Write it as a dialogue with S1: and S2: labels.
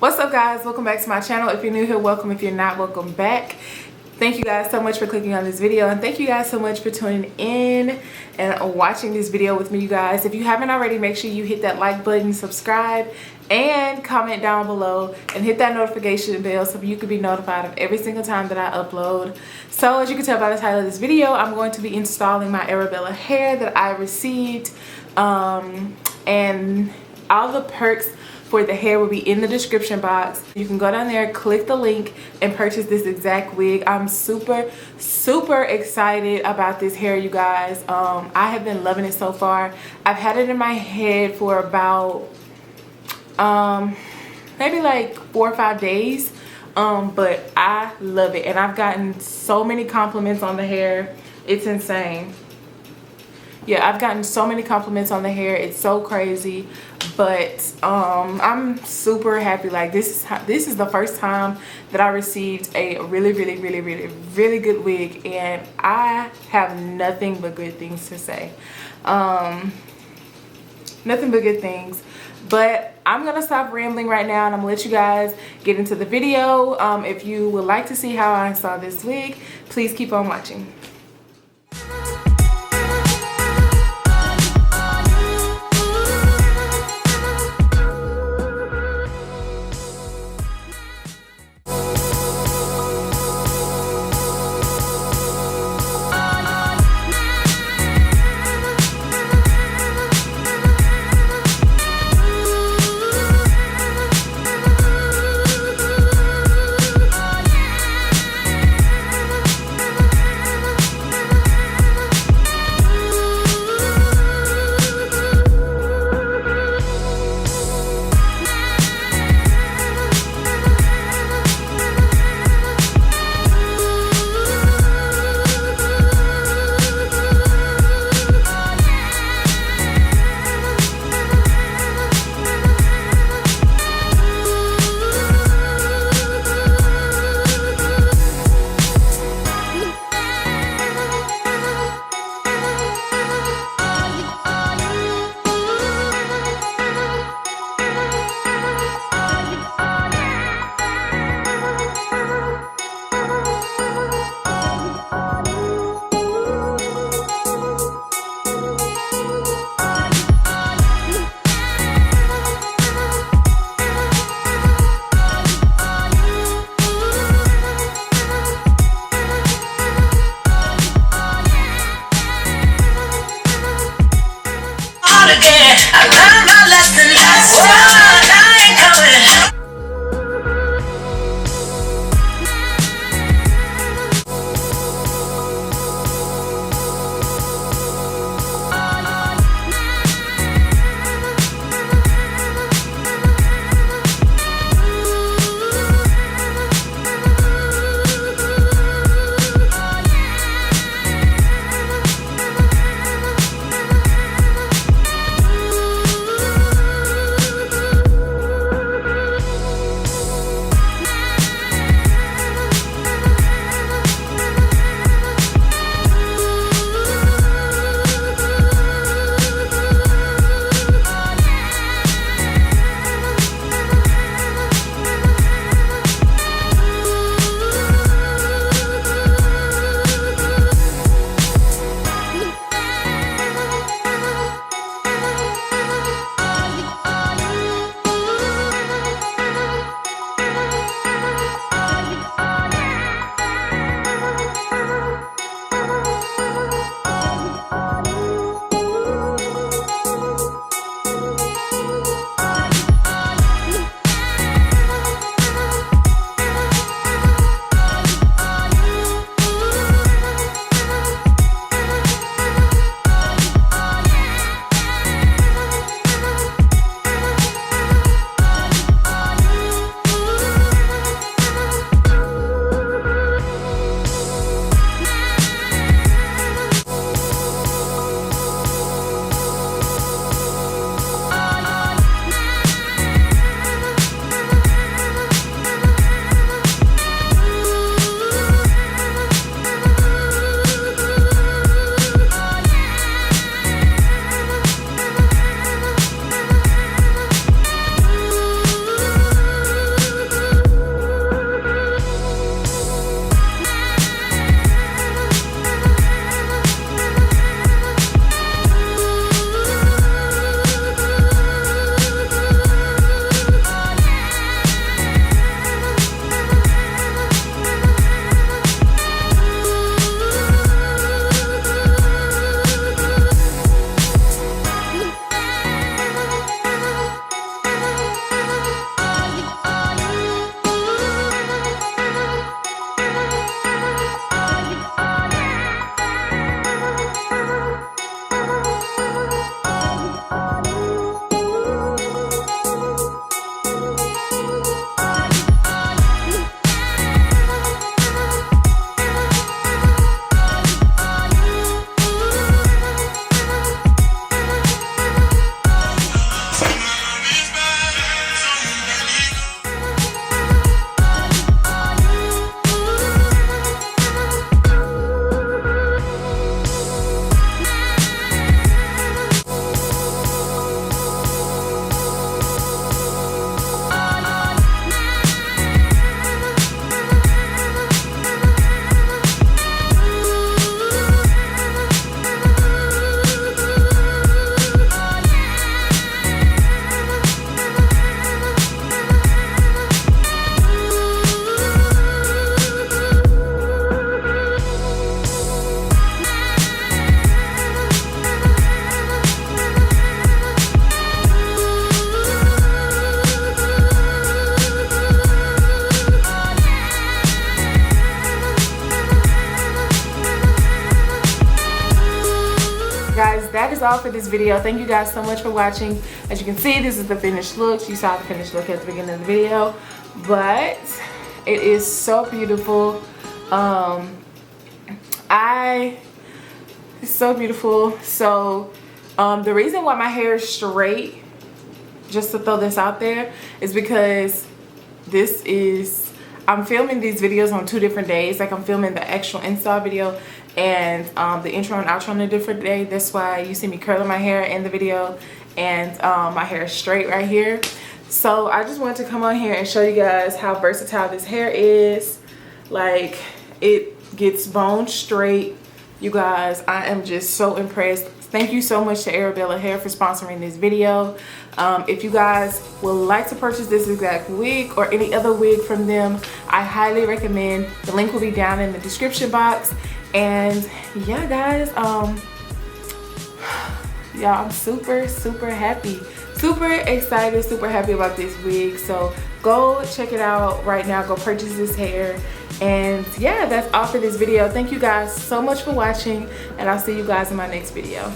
S1: What's up, guys? Welcome back to my channel. If you're new here, welcome. If you're not, welcome back. Thank you guys so much for clicking on this video, and thank you guys so much for tuning in and watching this video with me, you guys. If you haven't already, make sure you hit that like button, subscribe, and comment down below, and hit that notification bell so you can be notified of every single time that I upload. So as you can tell by the title of this video, I'm going to be installing my Arabella hair that I received, and all the perks for the hair will be in the description box. You can go down there, click the link, and purchase this exact wig. I'm super excited about this hair, you guys. I have been loving it so far. I've had it in my head for about maybe like 4 or 5 days, but I love it, and I've gotten so many compliments on the hair. It's insane. Yeah, I've gotten so many compliments on the hair. It's so crazy, but I'm super happy. Like, this is the first time that I received a really good wig, and I have nothing but good things to say. Nothing but good things. But I'm gonna stop rambling right now, and I'm gonna let you guys get into the video. If you would like to see how I install this wig, please keep on watching. is all for this video. Thank you guys so much for watching. As you can see, this is the finished look. You saw the finished look at the beginning of the video, but it is so beautiful. It's so beautiful. So the reason why my hair is straight, just to throw this out there, is because I'm filming these videos on 2 different days. Like, I'm filming the actual install video and the intro and outro on a different day. That's why you see me curling my hair in the video, and my hair is straight right here. So I just wanted to come on here and show you guys how versatile this hair is. Like, it gets bone straight. You guys, I am just so impressed. Thank you so much to Arabella Hair for sponsoring this video. If you guys would like to purchase this exact wig or any other wig from them, I highly recommend. The link will be down in the description box. And yeah, guys, yeah, I'm super happy, super excited, super happy about this wig. So go check it out right now. Go purchase this hair. And yeah, that's all for this video. Thank you guys so much for watching, and I'll see you guys in my next video.